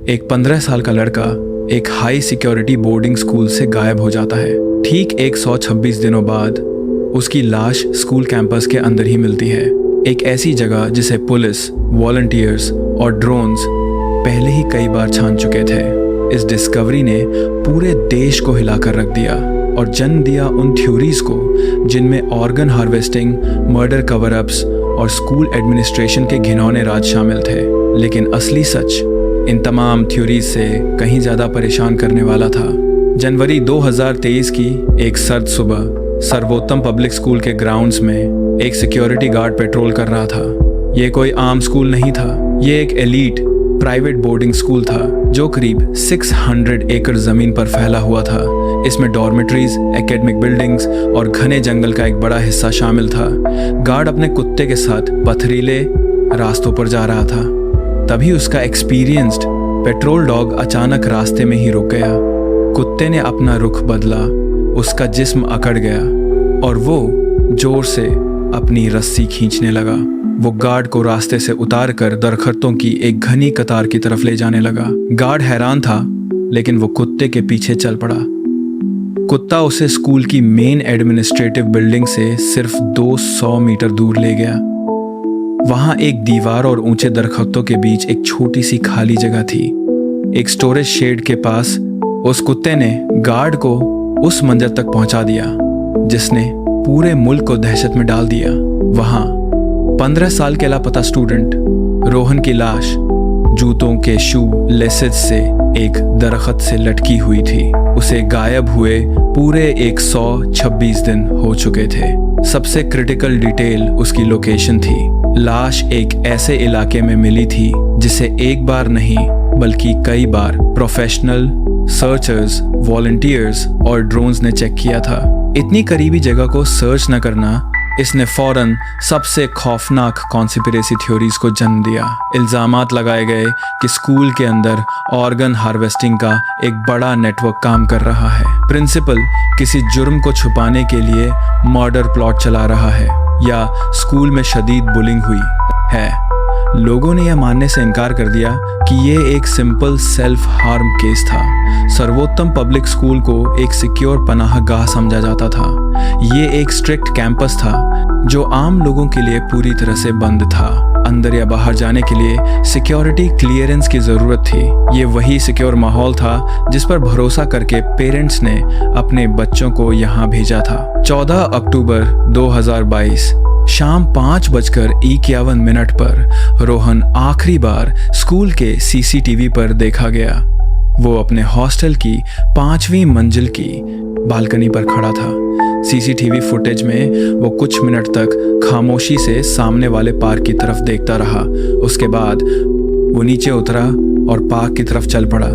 एक 15 साल का लड़का एक हाई सिक्योरिटी बोर्डिंग स्कूल से गायब हो जाता है। ठीक 126 दिनों बाद उसकी लाश स्कूल कैंपस के अंदर ही मिलती है, एक ऐसी जगह जिसे पुलिस, वॉलंटियर्स और ड्रोन्स पहले ही कई बार छान चुके थे। इस डिस्कवरी ने पूरे देश को हिलाकर रख दिया और जन्म दिया उन थ्योरीज को जिनमें organ harvesting, murder cover ups और स्कूल एडमिनिस्ट्रेशन के घिनौने राज शामिल थे। लेकिन असली सच इन तमाम थ्योरीज से कहीं ज़्यादा परेशान करने वाला था। जनवरी 2023 की एक सर्द सुबह सर्वोत्तम पब्लिक स्कूल के ग्राउंड्स में एक सिक्योरिटी गार्ड पेट्रोल कर रहा था। ये कोई आम स्कूल नहीं था, ये एक एलीट प्राइवेट बोर्डिंग स्कूल था जो करीब 600 एकड़ जमीन पर फैला हुआ था। इसमें डॉर्मेटरीज, एकेडमिक बिल्डिंग्स और घने जंगल का एक बड़ा हिस्सा शामिल था। गार्ड अपने कुत्ते के साथ पथरीले रास्तों पर जा रहा था, तभी उसका एक्सपीरियंस्ड पेट्रोल डॉग अचानक रास्ते में ही रुक गया। कुत्ते ने अपना रुख बदला, उसका जिस्म अकड़ गया और वो जोर से अपनी रस्सी खींचने लगा। वो गार्ड को रास्ते से उतार कर दरख्तों की एक घनी कतार की तरफ ले जाने लगा। गार्ड हैरान था, लेकिन वो कुत्ते के पीछे चल पड़ा। कुत्ता उसे स्कूल की मेन एडमिनिस्ट्रेटिव बिल्डिंग से सिर्फ 200 मीटर दूर ले गया। वहां एक दीवार और ऊंचे दरख्तों के बीच एक छोटी सी खाली जगह थी। एक स्टोरेज शेड के पास उस कुत्ते ने गार्ड को उस मंजर तक पहुंचा दिया जिसने पूरे मुल्क को दहशत में डाल दिया। वहां 15 साल के लापता स्टूडेंट रोहन की लाश जूतों के शू लेसेज से एक दरख्त से लटकी हुई थी। उसे गायब हुए पूरे 126 दिन हो चुके थे। सबसे क्रिटिकल डिटेल उसकी लोकेशन थी। लाश एक ऐसे इलाके में मिली थी जिसे एक बार नहीं बल्कि कई बार प्रोफेशनल सर्चर्स, वॉलंटियर्स और ड्रोन्स ने चेक किया था। इतनी करीबी जगह को सर्च न करना, इसने फौरन सबसे खौफनाक कॉन्स्पिरेसी थ्योरीज को जन्म दिया। इल्जामात लगाए गए कि स्कूल के अंदर ऑर्गन हार्वेस्टिंग का एक बड़ा नेटवर्क काम कर रहा है। प्रिंसिपल किसी जुर्म को छुपाने के लिए मर्डर प्लॉट चला रहा है या स्कूल में शदीद बुलिंग हुई है। लोगों ने यह मानने से इनकार कर दिया कि ये एक सिंपल सेल्फ हार्म केस था। सर्वोत्तम पब्लिक स्कूल को एक सिक्योर पनाहगाह समझा जाता था। ये एक स्ट्रिक्ट कैंपस था जो आम लोगों के लिए पूरी तरह से बंद था। अंदर या बाहर जाने के लिए सिक्योरिटी क्लियरेंस की जरूरत थी। ये वही सिक्योर माहौल था जिस पर भरोसा करके पेरेंट्स ने अपने बच्चों को यहाँ भेजा था। 14 अक्टूबर 2022 शाम 5:51 पर रोहन आखिरी बार स्कूल के सीसीटीवी पर देखा गया। वो अपने हॉस्टल की 5वीं मंजिल की बालकनी पर खड़ा था। सीसीटीवी फुटेज में वो कुछ मिनट तक खामोशी से सामने वाले पार्क की तरफ देखता रहा। उसके बाद वो नीचे उतरा और पार्क की तरफ चल पड़ा।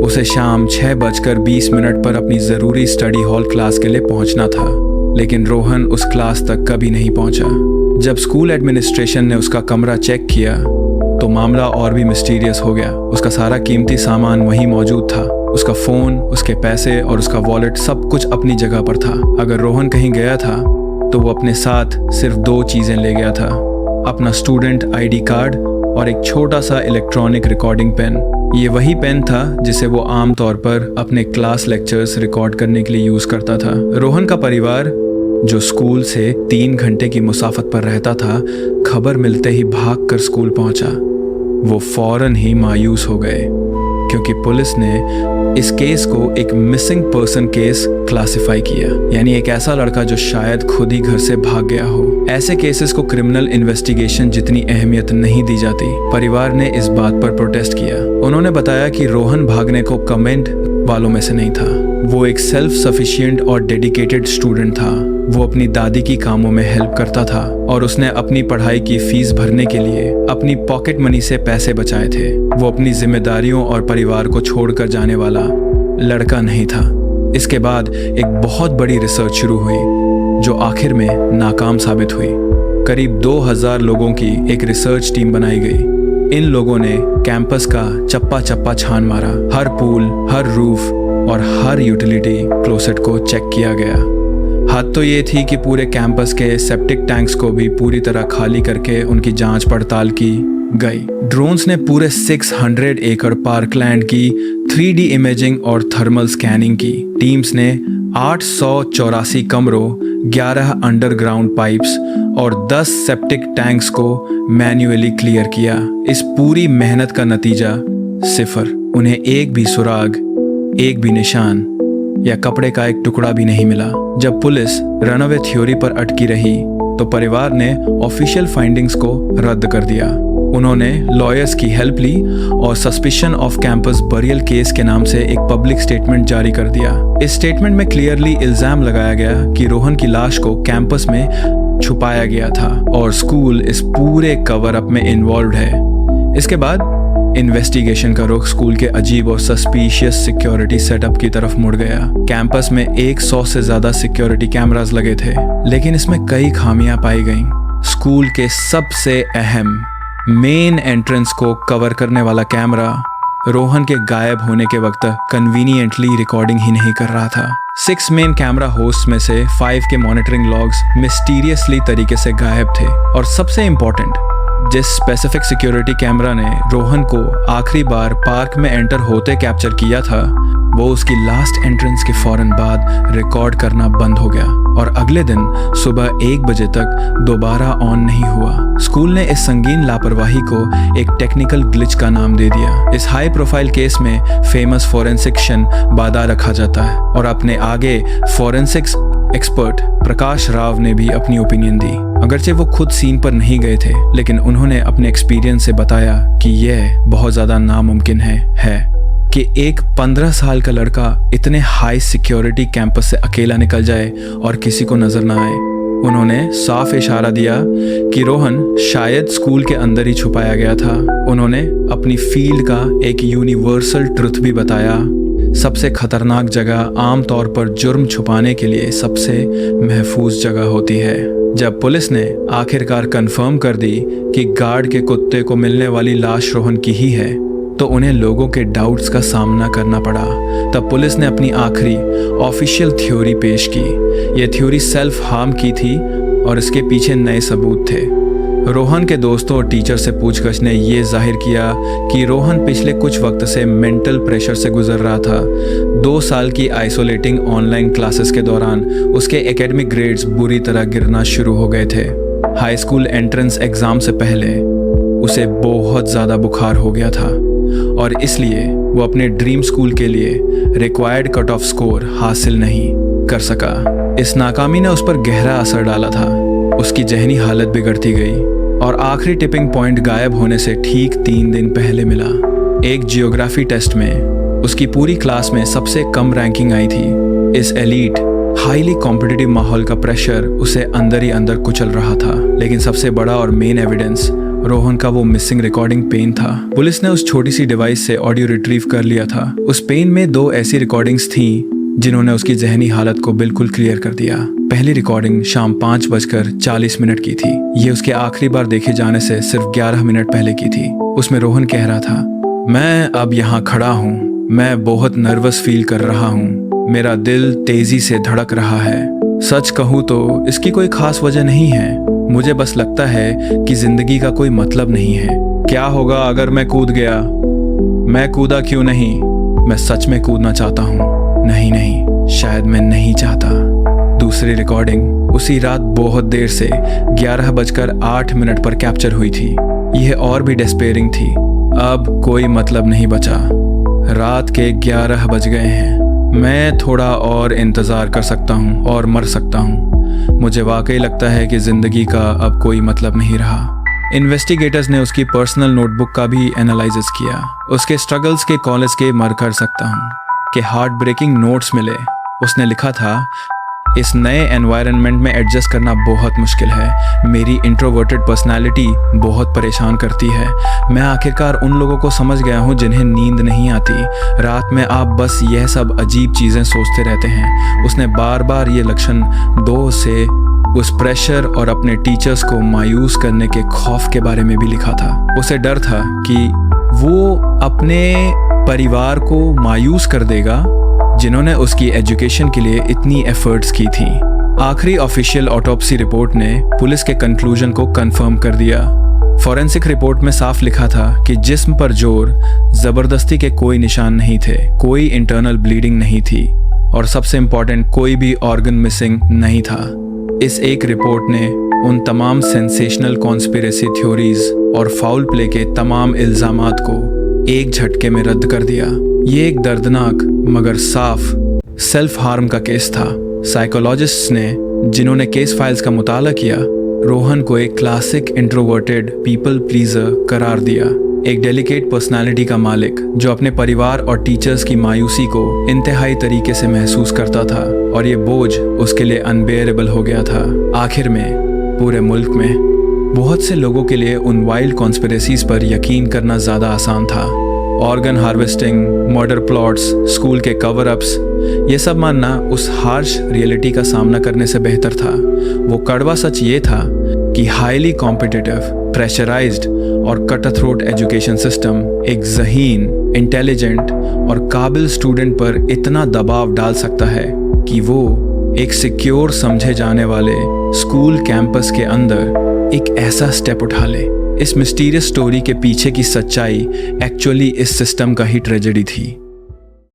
उसे शाम 6:20 पर अपनी ज़रूरी स्टडी हॉल क्लास के लिए पहुंचना था, लेकिन रोहन उस क्लास तक कभी नहीं पहुंचा। जब स्कूल एडमिनिस्ट्रेशन ने उसका कमरा चेक किया तो मामला और भी मिस्टीरियस हो गया। उसका सारा कीमती सामान वहीं मौजूद था। उसका फ़ोन, उसके पैसे और उसका वॉलेट सब कुछ अपनी जगह पर था। अगर रोहन कहीं गया था तो वो अपने साथ सिर्फ 2 चीज़ें ले गया था, अपना स्टूडेंट आईडी कार्ड और एक छोटा सा इलेक्ट्रॉनिक रिकॉर्डिंग पेन। ये वही पेन था जिसे वो आमतौर पर अपने क्लास लेक्चर्स रिकॉर्ड करने के लिए यूज़ करता था। रोहन का परिवार, जो स्कूल से 3 घंटे की मुसाफत पर रहता था, खबर मिलते ही भागकर स्कूल पहुंचा। वो फौरन ही मायूस हो गए क्योंकि पुलिस ने इस केस को एक मिसिंग पर्सन केस क्लासिफाई किया, यानी एक ऐसा लड़का जो शायद खुद ही घर से भाग गया हो। ऐसे केसेस को क्रिमिनल इन्वेस्टिगेशन जितनी अहमियत नहीं दी जाती। परिवार ने इस बात पर प्रोटेस्ट किया। उन्होंने बताया कि रोहन भागने को कमेंट वालों में से नहीं था। वो एक सेल्फ सफिशिएंट और डेडिकेटेड स्टूडेंट था। वो अपनी दादी की कामों में हेल्प करता था और उसने अपनी पढ़ाई की फीस भरने के लिए अपनी पॉकेट मनी से पैसे बचाए थे। वो अपनी जिम्मेदारियों और परिवार को छोड़कर जाने वाला लड़का नहीं था। इसके बाद एक बहुत बड़ी रिसर्च शुरू हुई जो आखिर में नाकाम साबित हुई। करीब 2000 लोगों की एक रिसर्च टीम बनाई गई। इन लोगों ने कैंपस का चप्पा चप्पा छान मारा। हर पूल, हर रूफ और हर यूटिलिटी क्लोसेट को चेक किया गया। हद तो ये थी कि पूरे कैंपस के सेप्टिक टैंक्स को भी पूरी तरह खाली करके उनकी जांच पड़ताल की। गई। ड्रोन्स ने पूरे 600 एकड़ पार्कलैंड की 3D इमेजिंग और थर्मल स्कैनिंग की। टीम्स ने 884 कमरों, 11 अंडरग्राउंड पाइप्स और 10 सेप्टिक टैंक्स को मैन्युअली क्लियर किया। इस पूरी मेहनत का नतीजा सिफर। उन्हें एक भी सुराग, एक भी निशान या कपड़े का एक टुकड़ा भी नहीं मिला। जब पुलिस रनअवे थ्योरी पर अटकी रही तो परिवार ने ऑफिशियल फाइंडिंग्स को रद्द कर दिया। उन्होंने लॉयर्स की हेल्प ली और suspicion off campus burial case के नाम से एक पब्लिक स्टेटमेंट जारी कर दिया। इस स्टेटमेंट में क्लियरली इल्जाम लगाया गया कि रोहन की लाश को कैंपस में छुपाया गया था और स्कूल इस पूरे कवर अप में इन्वॉल्व है। इसके बाद इन्वेस्टिगेशन का रुख स्कूल के अजीब और सस्पिशियस सिक्योरिटी सेटअप की तरफ मुड़ गया। कैंपस में 100 से ज्यादा सिक्योरिटी कैमरास लगे थे, लेकिन इसमें कई खामियां पाई गईं। स्कूल के सबसे अहम मेन एंट्रेंस को कवर करने वाला कैमरा रोहन के गायब होने के वक्त कन्वीनियंटली रिकॉर्डिंग ही नहीं कर रहा था। 6 मेन कैमरा होस्ट में से 5 के मॉनिटरिंग लॉग्स मिस्टीरियसली तरीके से गायब थे। और सबसे इम्पोर्टेंट, जिस स्पेसिफिक सिक्योरिटी कैमरा ने रोहन को आखिरी बार पार्क में एंटर होते कैप्चर किया था, वो उसकी लास्ट एंट्रेंस के फौरन बाद रिकॉर्ड करना बंद हो गया और अगले दिन सुबह 1 बजे तक दोबारा ऑन नहीं हुआ। स्कूल ने इस संगीन लापरवाही को एक टेक्निकल ग्लिच का नाम दे दिया। इस हाई प्रोफाइल केस में फेमस फोरेंसिक्शन बादा रखा जाता है और अपने आगे फोरेंसिक्स एक्सपर्ट प्रकाश राव ने भी अपनी ओपिनियन दी। अगरचे वो खुद सीन पर नहीं गए थे, लेकिन उन्होंने अपने एक्सपीरियंस से बताया कि यह बहुत ज़्यादा नामुमकिन है कि एक 15 साल का लड़का इतने हाई सिक्योरिटी कैंपस से अकेला निकल जाए और किसी को नजर ना आए। उन्होंने साफ इशारा दिया कि रोहन शायद स्कूल के अंदर ही छुपाया गया था। उन्होंने अपनी फील्ड का एक यूनिवर्सल ट्रुथ भी बताया। सबसे खतरनाक जगह आमतौर पर जुर्म छुपाने के लिए सबसे महफूज जगह होती है। जब पुलिस ने आखिरकार कंफर्म कर दी कि गार्ड के कुत्ते को मिलने वाली लाश रोहन की ही है, तो उन्हें लोगों के डाउट्स का सामना करना पड़ा। तब पुलिस ने अपनी आखिरी ऑफिशियल थ्योरी पेश की। यह थ्योरी सेल्फ हार्म की थी और इसके पीछे नए सबूत थे। रोहन के दोस्तों और टीचर से पूछगछ ने यह जाहिर किया कि रोहन पिछले कुछ वक्त से मेंटल प्रेशर से गुजर रहा था। 2 साल की आइसोलेटिंग ऑनलाइन क्लासेस के दौरान उसके एकेडमिक ग्रेड्स बुरी तरह गिरना शुरू हो गए थे। हाई स्कूल एंट्रेंस एग्जाम से पहले उसे बहुत ज़्यादा बुखार हो गया था और इसलिए वो अपने ड्रीम स्कूल के लिए रिक्वायर्ड कट ऑफ स्कोर हासिल नहीं कर सका। इस नाकामी ने उस पर गहरा असर डाला था। उसकी जहनी हालत बिगड़ती गई और आखिरी टिपिंग पॉइंट गायब होने से ठीक 3 दिन पहले मिला। एक जियोग्राफी टेस्ट में उसकी पूरी क्लास में सबसे कम रैंकिंग आई थी। इस एलीट हाईली कॉम्पिटिटिव माहौल का प्रेशर उसे अंदर ही अंदर कुचल रहा था। लेकिन सबसे बड़ा और मेन एविडेंस रोहन का वो मिसिंग रिकॉर्डिंग पेन था। पुलिस ने उस छोटी सी डिवाइस से ऑडियो रिट्रीव कर लिया था। उस पेन में 2 ऐसी रिकॉर्डिंग्स थीं जिन्होंने उसकी जहनी हालत को बिल्कुल क्लियर कर दिया। पहली रिकॉर्डिंग शाम 5:40 की थी। ये उसके आखिरी बार देखे जाने से सिर्फ 11 मिनट पहले की थी। उसमें रोहन कह रहा था, मैं अब यहाँ खड़ा हूँ, मैं बहुत नर्वस फील कर रहा हूँ, मेरा दिल तेजी से धड़क रहा है। सच कहूँ तो इसकी कोई खास वजह नहीं है। मुझे बस लगता है कि जिंदगी का कोई मतलब नहीं है। क्या होगा अगर मैं कूद गया? मैं कूदा क्यों नहीं? मैं सच में कूदना चाहता हूँ। नहीं, शायद मैं नहीं चाहता। दूसरी रिकॉर्डिंग उसी रात बहुत देर से 11:08 पर कैप्चर हुई थी। यह और भी डेस्पेयरिंग थी। अब कोई मतलब नहीं बचा। रात के 11 बज गए हैं। मैं थोड़ा और इंतज़ार कर सकता हूँ और मर सकता हूँ। मुझे वाकई लगता है कि ज़िंदगी का अब कोई मतलब नहीं रहा। इन्वेस्टिगेटर्स ने उसकी पर्सनल नोटबुक का भी एनालिसिस किया। उसके स्ट्रगल्स के कॉलेज के मर कर सकता हूँ के हार्ट ब्रेकिंग नोट्स मिले। उसने लिखा था, इस नए एनवायरनमेंट में एडजस्ट करना बहुत मुश्किल है। मेरी इंट्रोवर्टेड पर्सनालिटी बहुत परेशान करती है। मैं आखिरकार उन लोगों को समझ गया हूँ जिन्हें नींद नहीं आती। रात में आप बस यह सब अजीब चीज़ें सोचते रहते हैं। उसने बार बार ये लक्षण 2 से उस प्रेशर और अपने टीचर्स को मायूस करने के खौफ के बारे में भी लिखा था। उसे डर था कि वो अपने परिवार को मायूस कर देगा जिन्होंने उसकी एजुकेशन के लिए इतनी एफर्ट्स की थी। आखिरी ऑफिशियल ऑटोप्सी रिपोर्ट ने पुलिस के कंक्लूजन को कंफर्म कर दिया। फॉरेंसिक रिपोर्ट में साफ लिखा था कि जिस्म पर जोर, जबरदस्ती के कोई निशान नहीं थे, कोई इंटरनल ब्लीडिंग नहीं थी और सबसे इम्पोर्टेंट कोई भी ऑर्गन मिसिंग नहीं था। इस एक रिपोर्ट ने उन तमाम सेंसेशनल कॉन्स्पिरेसी थ्योरीज और फाउल प्ले के तमाम इल्जामात को एक झटके में रद्द कर दिया। ये एक दर्दनाक मगर साफ सेल्फ हार्म का केस था। साइकोलॉजिस्ट्स ने जिन्होंने केस फाइल्स का मुताला किया, रोहन को एक क्लासिक इंट्रोवर्टेड पीपल प्लीजर करार दिया, एक डेलिकेट पर्सनालिटी का मालिक जो अपने परिवार और टीचर्स की मायूसी को इंतहाई तरीके से महसूस करता था और ये बोझ उसके लिए अनबेयरेबल हो गया था। आखिर में पूरे मुल्क में बहुत से लोगों के लिए उन वाइल्ड कॉन्स्पिरेसीज पर यकीन करना ज़्यादा आसान था। Organ harvesting, murder plots, school के कवर अपस, ये सब मानना उस हार्श रियलिटी का सामना करने से बेहतर था। वो कड़वा सच ये था कि हाईली कॉम्पिटिटिव, प्रेशराइज्ड और कट थ्रोट एजुकेशन सिस्टम एक ज़हीन, इंटेलिजेंट और काबिल स्टूडेंट पर इतना दबाव डाल सकता है कि वो एक सिक्योर समझे जाने वाले स्कूल कैंपस के अंदर एक ऐसा स्टेप उठा ले। इस मिस्टीरियस स्टोरी के पीछे की सच्चाई एक्चुअली इस सिस्टम का ही ट्रेजेडी थी।